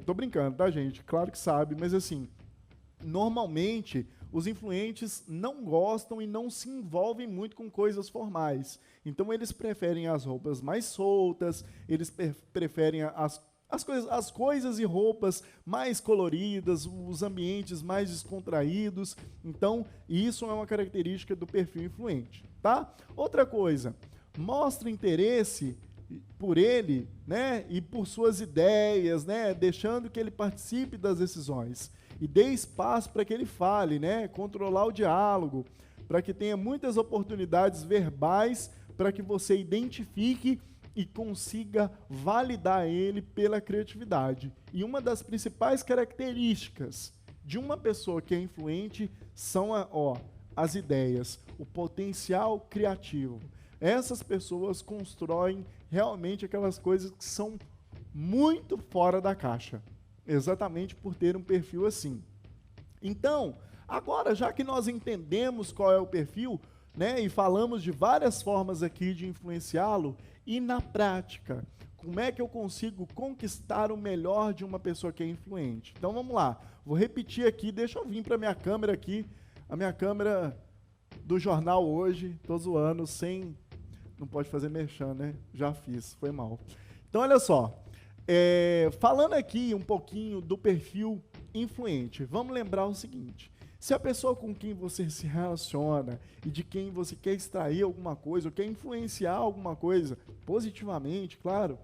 Tô brincando, tá, gente? Claro que sabe, mas assim, normalmente os influentes não gostam e não se envolvem muito com coisas formais. Então eles preferem as roupas mais soltas, eles preferem as coisas e roupas mais coloridas, os ambientes mais descontraídos. Então, isso é uma característica do perfil influente, tá? Outra coisa, mostra interesse por ele, né, e por suas ideias, né, deixando que ele participe das decisões e dê espaço para que ele fale, né, controlar o diálogo, para que tenha muitas oportunidades verbais para que você identifique e consiga validar ele pela criatividade. E uma das principais características de uma pessoa que é influente são as ideias, o potencial criativo. Essas pessoas constroem realmente aquelas coisas que são muito fora da caixa, exatamente por ter um perfil assim. Então, agora, já que nós entendemos qual é o perfil, né, e falamos de várias formas aqui de influenciá-lo, e na prática, como é que eu consigo conquistar o melhor de uma pessoa que é influente? Então vamos lá, vou repetir aqui, deixa eu vir para a minha câmera aqui, a minha câmera do jornal hoje, tô zoando, não pode fazer merchan, né? Já fiz, foi mal. Então olha só, falando aqui um pouquinho do perfil influente, vamos lembrar o seguinte: se a pessoa com quem você se relaciona e de quem você quer extrair alguma coisa, ou quer influenciar alguma coisa, positivamente, claro,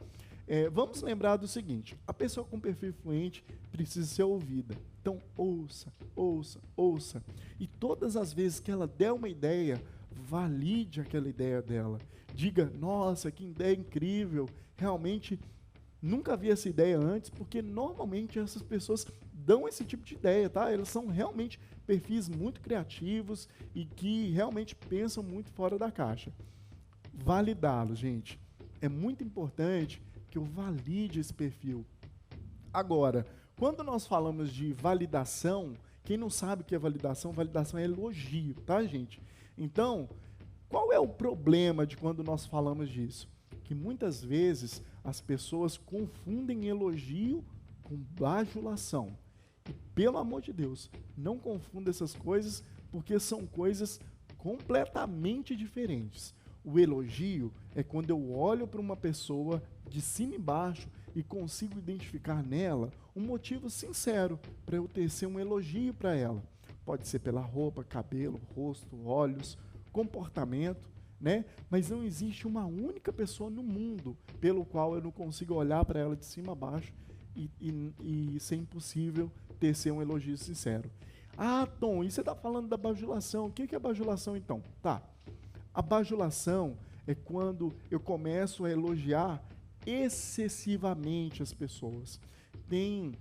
vamos lembrar do seguinte: a pessoa com perfil influente precisa ser ouvida. Então, ouça, ouça, ouça. E todas as vezes que ela der uma ideia, valide aquela ideia dela. Diga, nossa, que ideia incrível, realmente nunca vi essa ideia antes, porque normalmente essas pessoas dão esse tipo de ideia, tá? Elas são realmente perfis muito criativos e que realmente pensam muito fora da caixa. Validá-lo, gente. É muito importante que eu valide esse perfil. Agora, quando nós falamos de validação, quem não sabe o que é validação é elogio, tá, gente? Então, qual é o problema de quando nós falamos disso? Que muitas vezes as pessoas confundem elogio com bajulação. E, pelo amor de Deus, não confunda essas coisas, porque são coisas completamente diferentes. O elogio é quando eu olho para uma pessoa de cima e baixo e consigo identificar nela um motivo sincero para eu tecer um elogio para ela. Pode ser pela roupa, cabelo, rosto, olhos, comportamento, né? Mas não existe uma única pessoa no mundo pelo qual eu não consigo olhar para ela de cima a baixo e ser impossível tecer um elogio sincero. Ah, Tom, e você está falando da bajulação. O que é bajulação, então? Tá. A bajulação é quando eu começo a elogiar excessivamente as pessoas. Tem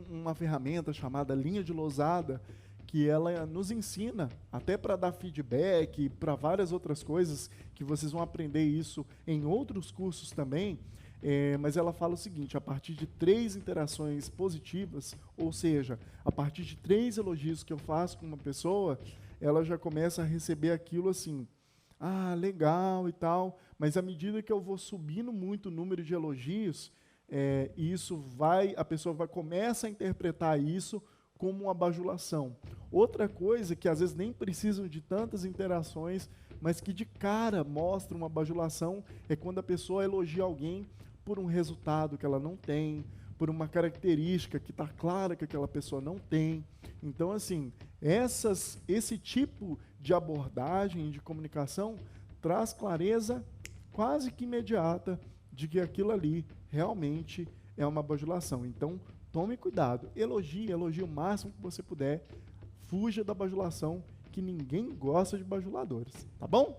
uma ferramenta chamada linha de Losada, que ela nos ensina, até para dar feedback, para várias outras coisas, que vocês vão aprender isso em outros cursos também, mas ela fala o seguinte: a partir de 3 interações positivas, ou seja, a partir de 3 elogios que eu faço com uma pessoa, ela já começa a receber aquilo assim, ah, legal e tal, mas à medida que eu vou subindo muito o número de elogios, a pessoa começa a interpretar isso como uma bajulação. Outra coisa que às vezes nem precisam de tantas interações, mas que de cara mostra uma bajulação, é quando a pessoa elogia alguém por um resultado que ela não tem, por uma característica que está clara que aquela pessoa não tem. Então, assim, esse tipo de abordagem de comunicação traz clareza quase que imediata de que aquilo ali realmente é uma bajulação. Então, tome cuidado, elogie o máximo que você puder, fuja da bajulação, que ninguém gosta de bajuladores, tá bom?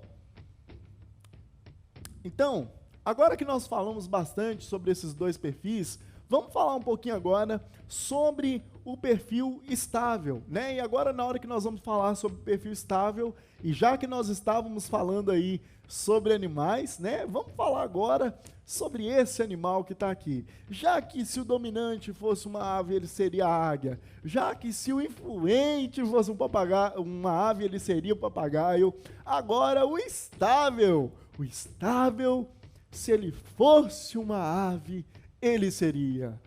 Então, agora que nós falamos bastante sobre esses 2 perfis, vamos falar um pouquinho agora sobre o perfil estável, né? E agora, na hora que nós vamos falar sobre o perfil estável, e já que nós estávamos falando aí sobre animais, né? Vamos falar agora sobre esse animal que está aqui. Já que se o dominante fosse uma ave, ele seria a águia. Já que se o influente fosse um papagaio, uma ave, ele seria o papagaio. Agora o estável. O estável, se ele fosse uma ave, ele seria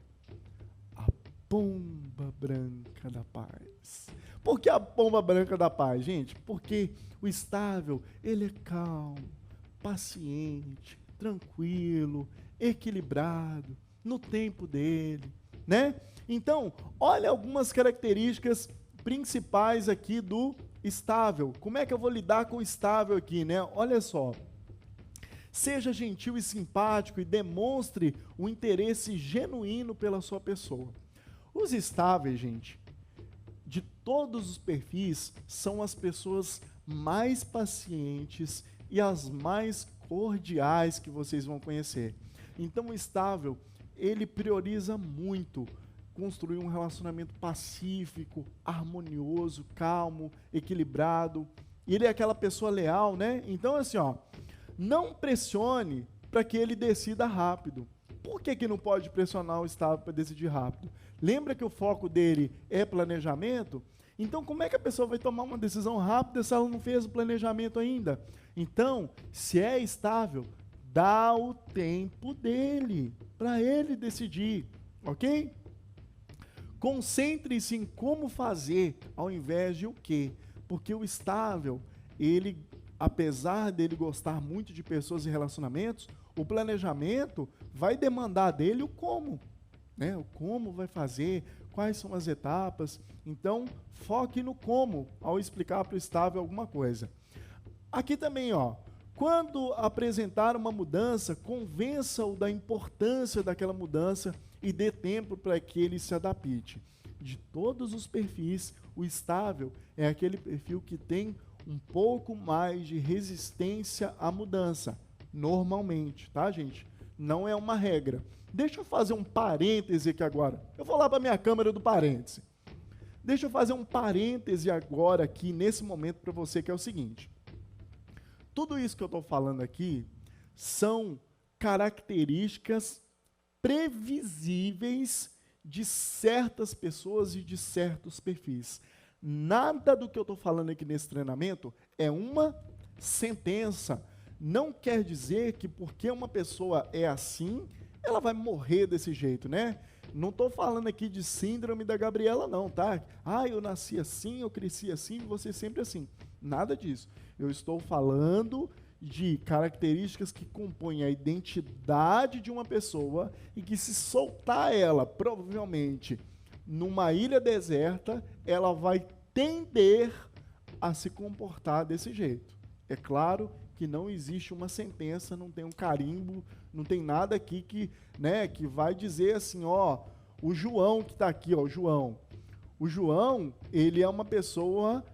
a pomba branca da paz. Por que a pomba branca da paz, gente? Porque o estável, ele é calmo, paciente, tranquilo, equilibrado, no tempo dele, né? Então, olha algumas características principais aqui do estável. Como é que eu vou lidar com o estável aqui, né? Olha só. Seja gentil e simpático e demonstre um interesse genuíno pela sua pessoa. Os estáveis, gente, de todos os perfis, são as pessoas mais pacientes e as mais cordiais que vocês vão conhecer. Então, o estável, ele prioriza muito construir um relacionamento pacífico, harmonioso, calmo, equilibrado. E ele é aquela pessoa leal, né? Então, assim, ó, não pressione para que ele decida rápido. Por que não pode pressionar o estável para decidir rápido? Lembra que o foco dele é planejamento? Então, como é que a pessoa vai tomar uma decisão rápida se ela não fez o planejamento ainda? Então, se é estável, dá o tempo dele, para ele decidir, ok? Concentre-se em como fazer, ao invés de o quê? Porque o estável, ele, apesar dele gostar muito de pessoas e relacionamentos, o planejamento vai demandar dele o como, né? O como vai fazer, quais são as etapas. Então, foque no como ao explicar para o estável alguma coisa. Aqui também, ó, quando apresentar uma mudança, convença-o da importância daquela mudança e dê tempo para que ele se adapte. De todos os perfis, o estável é aquele perfil que tem um pouco mais de resistência à mudança, normalmente, tá, gente? Não é uma regra. Deixa eu fazer um parêntese aqui agora. Eu vou lá para a minha câmera do parêntese. Deixa eu fazer um parêntese agora aqui, nesse momento, para você, que é o seguinte. Tudo isso que eu estou falando aqui são características previsíveis de certas pessoas e de certos perfis. Nada do que eu estou falando aqui nesse treinamento é uma sentença. Não quer dizer que porque uma pessoa é assim, ela vai morrer desse jeito, né? Não estou falando aqui de síndrome da Gabriela, não, tá? Ah, eu nasci assim, eu cresci assim, você sempre assim. Nada disso. Eu estou falando de características que compõem a identidade de uma pessoa e que, se soltar ela, provavelmente, numa ilha deserta, ela vai tender a se comportar desse jeito. É claro que não existe uma sentença, não tem um carimbo, não tem nada aqui que, né, que vai dizer assim, ó, o João que está aqui, ó, o João. O João, ele é uma pessoa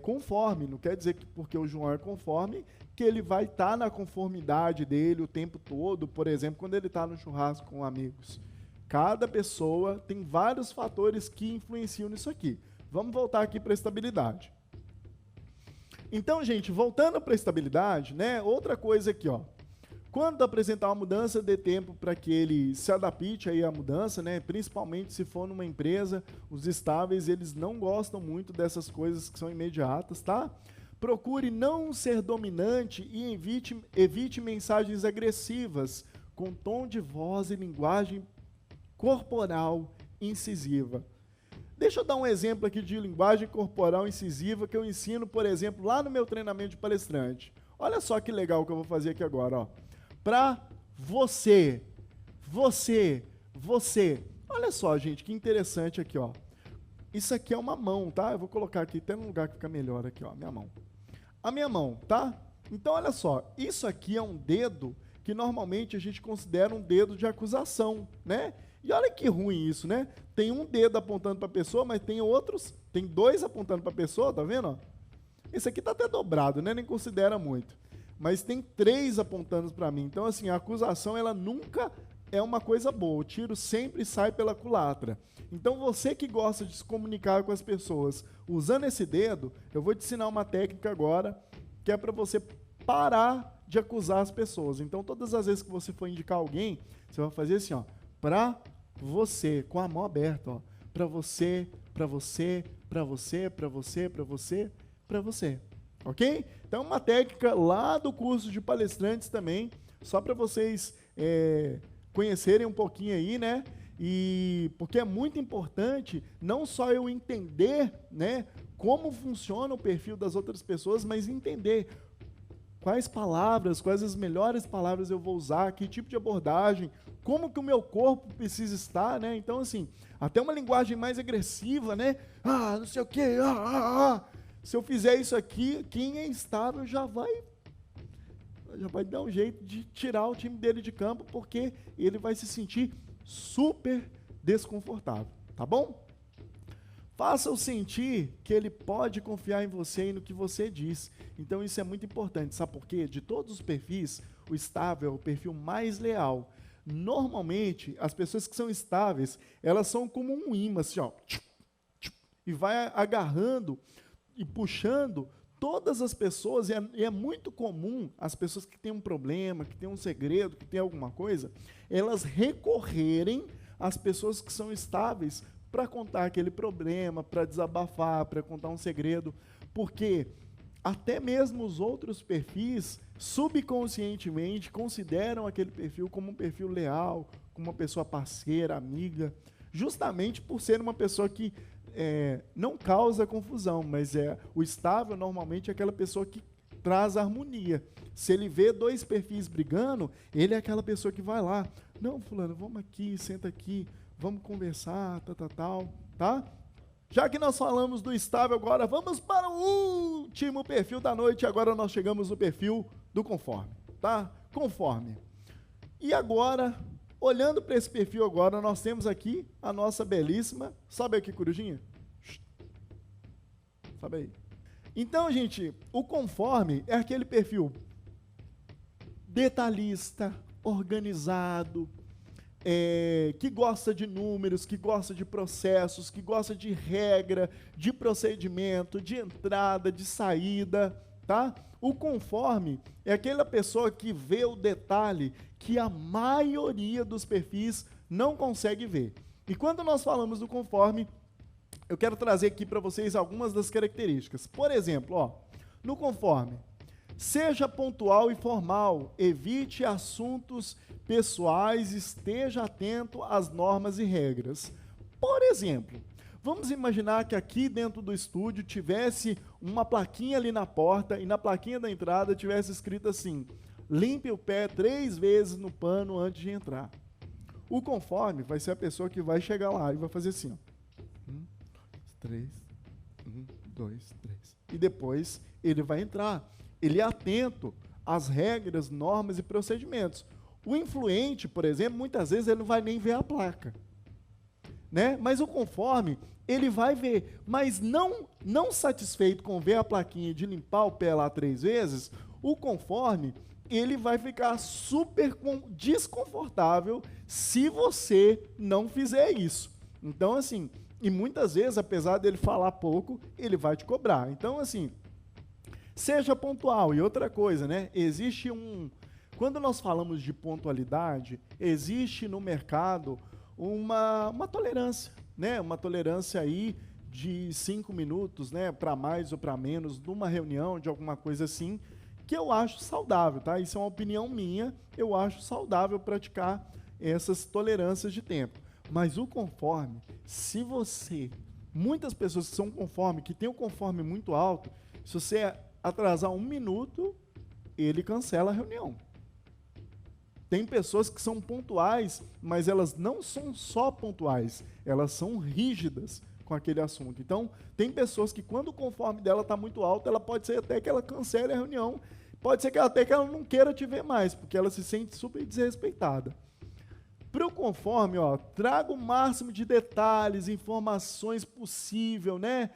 conforme. Não quer dizer que porque o João é conforme, que ele vai estar na conformidade dele o tempo todo. Por exemplo, quando ele está no churrasco com amigos. Cada pessoa tem vários fatores que influenciam nisso aqui. Vamos voltar aqui para a estabilidade. Então, gente, voltando para a estabilidade, né? Outra coisa aqui, ó. Quando apresentar uma mudança, dê tempo para que ele se adapte aí à mudança, né? Principalmente se for numa empresa, os estáveis, eles não gostam muito dessas coisas que são imediatas, tá? Procure não ser dominante e evite mensagens agressivas, com tom de voz e linguagem corporal incisiva. Deixa eu dar um exemplo aqui de linguagem corporal incisiva que eu ensino, por exemplo, lá no meu treinamento de palestrante. Olha só que legal que eu vou fazer aqui agora, ó. Para você. Olha só, gente, que interessante aqui, ó. Isso aqui é uma mão, tá? Eu vou colocar aqui até num lugar que fica melhor aqui, ó, minha mão. A minha mão, tá? Então, olha só, isso aqui é um dedo que normalmente a gente considera um dedo de acusação, né? E olha que ruim isso, né? Tem um dedo apontando para a pessoa, mas tem outros, tem dois apontando para a pessoa, tá vendo? Ó? Esse aqui tá até dobrado, né? Nem considera muito. Mas tem 3 apontando para mim. Então, assim, a acusação, ela nunca é uma coisa boa. O tiro sempre sai pela culatra. Então, você que gosta de se comunicar com as pessoas usando esse dedo, eu vou te ensinar uma técnica agora, que é para você parar de acusar as pessoas. Então, todas as vezes que você for indicar alguém, você vai fazer assim, ó, para você, com a mão aberta, ó, para você, para você, para você, para você, para você, para você. Ok? Então, uma técnica lá do curso de palestrantes também, só para vocês conhecerem um pouquinho aí, né? E porque é muito importante não só eu entender, né, como funciona o perfil das outras pessoas, mas entender quais palavras, quais as melhores palavras eu vou usar, que tipo de abordagem, como que o meu corpo precisa estar, né? Então, assim, até uma linguagem mais agressiva, né? Ah, não sei o quê, Se eu fizer isso aqui, quem é estável já vai dar um jeito de tirar o time dele de campo, porque ele vai se sentir super desconfortável, tá bom? Faça-o sentir que ele pode confiar em você e no que você diz. Então isso é muito importante, sabe por quê? De todos os perfis, o estável é o perfil mais leal. Normalmente, as pessoas que são estáveis, elas são como um imã, assim, ó, e vai agarrando e puxando todas as pessoas, e é muito comum as pessoas que têm um problema, que têm um segredo, que têm alguma coisa, elas recorrerem às pessoas que são estáveis para contar aquele problema, para desabafar, para contar um segredo, porque até mesmo os outros perfis, subconscientemente, consideram aquele perfil como um perfil leal, como uma pessoa parceira, amiga, justamente por ser uma pessoa que não causa confusão, mas o estável normalmente é aquela pessoa que traz harmonia. Se ele vê 2 perfis brigando, ele é aquela pessoa que vai lá, não, fulano, vamos aqui, senta aqui, vamos conversar, tá? Já que nós falamos do estável, agora vamos para o último perfil da noite, agora nós chegamos no perfil do conforme, tá? Conforme. E agora, olhando para esse perfil agora, nós temos aqui a nossa belíssima, sabe aqui, corujinha? Sabe aí? Então, gente, o conforme é aquele perfil detalhista, organizado, que gosta de números, que gosta de processos, que gosta de regra, de procedimento, de entrada, de saída, tá? O conforme é aquela pessoa que vê o detalhe que a maioria dos perfis não consegue ver. E quando nós falamos do conforme, eu quero trazer aqui para vocês algumas das características. Por exemplo, ó, no conforme, seja pontual e formal, evite assuntos pessoais, esteja atento às normas e regras. Por exemplo, vamos imaginar que aqui dentro do estúdio tivesse uma plaquinha ali na porta e na plaquinha da entrada tivesse escrito assim: limpe o pé 3 vezes no pano antes de entrar. O conforme vai ser a pessoa que vai chegar lá e vai fazer assim, ó. 3, 1, 2, 3. E depois ele vai entrar. Ele é atento às regras, normas e procedimentos. O influente, por exemplo, muitas vezes ele não vai nem ver a placa. né? Mas o conforme, ele vai ver, mas não satisfeito com ver a plaquinha de limpar o pé lá 3 vezes, o conforme, ele vai ficar super desconfortável se você não fizer isso. Então, assim, e muitas vezes, apesar dele falar pouco, ele vai te cobrar. Então, assim, seja pontual. E outra coisa, né? Existe quando nós falamos de pontualidade, existe no mercado uma tolerância, né? Uma tolerância aí de 5 minutos, né? Para mais ou para menos, numa reunião, de alguma coisa assim, que eu acho saudável, tá? Isso é uma opinião minha, eu acho saudável praticar essas tolerâncias de tempo. Mas o conforme, se você, muitas pessoas que são conforme, que tem o conforme muito alto, se você atrasar 1 minuto, ele cancela a reunião. Tem pessoas que são pontuais, mas elas não são só pontuais, elas são rígidas com aquele assunto. Então, tem pessoas que quando o conforme dela está muito alto, ela pode ser até que ela cancele a reunião, pode ser que até que ela não queira te ver mais, porque ela se sente super desrespeitada. Para o conforme, ó, traga o máximo de detalhes, informações possível, né?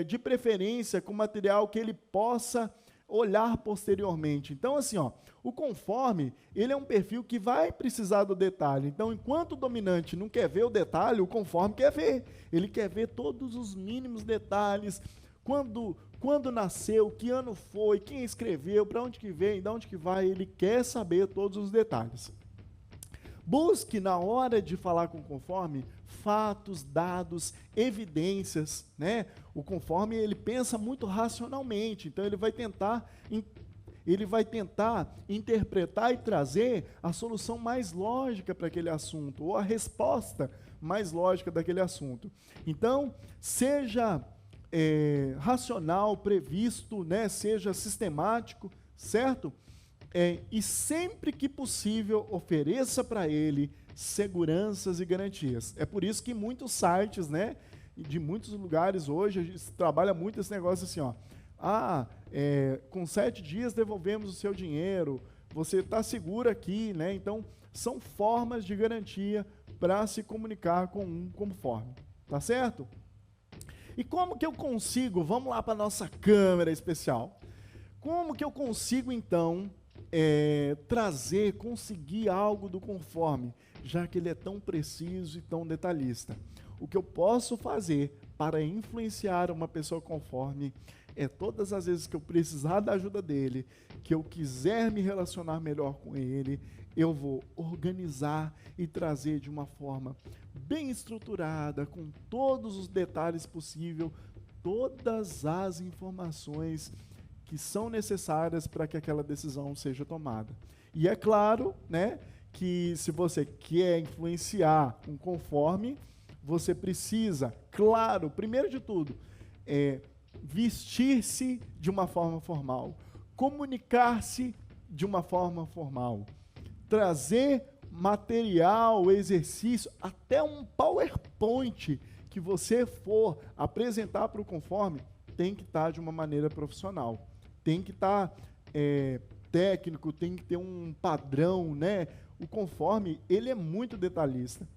De preferência com material que ele possa olhar posteriormente. Então, assim, ó, o conforme, ele é um perfil que vai precisar do detalhe. Então, enquanto o dominante não quer ver o detalhe, o conforme quer ver. Ele quer ver todos os mínimos detalhes, quando nasceu, que ano foi, quem escreveu, para onde que vem, de onde que vai, ele quer saber todos os detalhes. Busque, na hora de falar com o conforme, fatos, dados, evidências, né? O conforme, ele pensa muito racionalmente, então ele vai tentar interpretar e trazer a solução mais lógica para aquele assunto, ou a resposta mais lógica daquele assunto. Então, seja racional, previsto, né? Seja sistemático, certo? E sempre que possível, ofereça para ele seguranças e garantias. É por isso que muitos sites, né, de muitos lugares hoje, a gente trabalha muito esse negócio assim, ó. Com 7 dias devolvemos o seu dinheiro, você está seguro aqui, né? Então, são formas de garantia para se comunicar com um conforme. Tá certo? E como que eu consigo, vamos lá para a nossa câmera especial, como que eu consigo, então, conseguir algo do conforme, já que ele é tão preciso e tão detalhista? O que eu posso fazer para influenciar uma pessoa conforme é todas as vezes que eu precisar da ajuda dele, que eu quiser me relacionar melhor com ele, eu vou organizar e trazer de uma forma bem estruturada, com todos os detalhes possíveis, todas as informações que são necessárias para que aquela decisão seja tomada. E é claro, né, que se você quer influenciar um conforme, você precisa, claro, primeiro de tudo, vestir-se de uma forma formal, comunicar-se de uma forma formal, trazer material, exercício, até um PowerPoint que você for apresentar para o conforme, tem que estar de uma maneira profissional, tem que estar técnico, tem que ter um padrão, né? O conforme, ele é muito detalhista.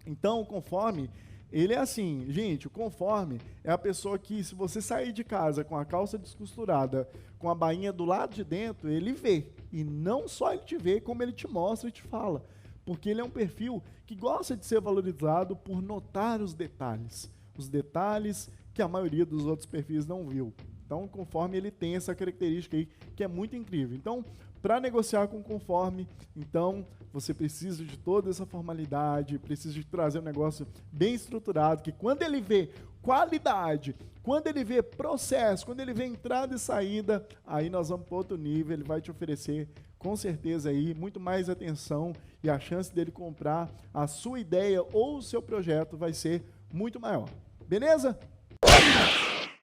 Então, o conforme, ele é assim, gente, o conforme é a pessoa que, se você sair de casa com a calça descosturada, com a bainha do lado de dentro, ele vê. E não só ele te vê, como ele te mostra e te fala. Porque ele é um perfil que gosta de ser valorizado por notar os detalhes que a maioria dos outros perfis não viu. Então, conforme ele tem essa característica aí, que é muito incrível. Então, para negociar com conforme, então, você precisa de toda essa formalidade, precisa de trazer um negócio bem estruturado, que quando ele vê qualidade, quando ele vê processo, quando ele vê entrada e saída, aí nós vamos para outro nível, ele vai te oferecer, com certeza, aí, muito mais atenção, e a chance dele comprar a sua ideia ou o seu projeto vai ser muito maior. Beleza?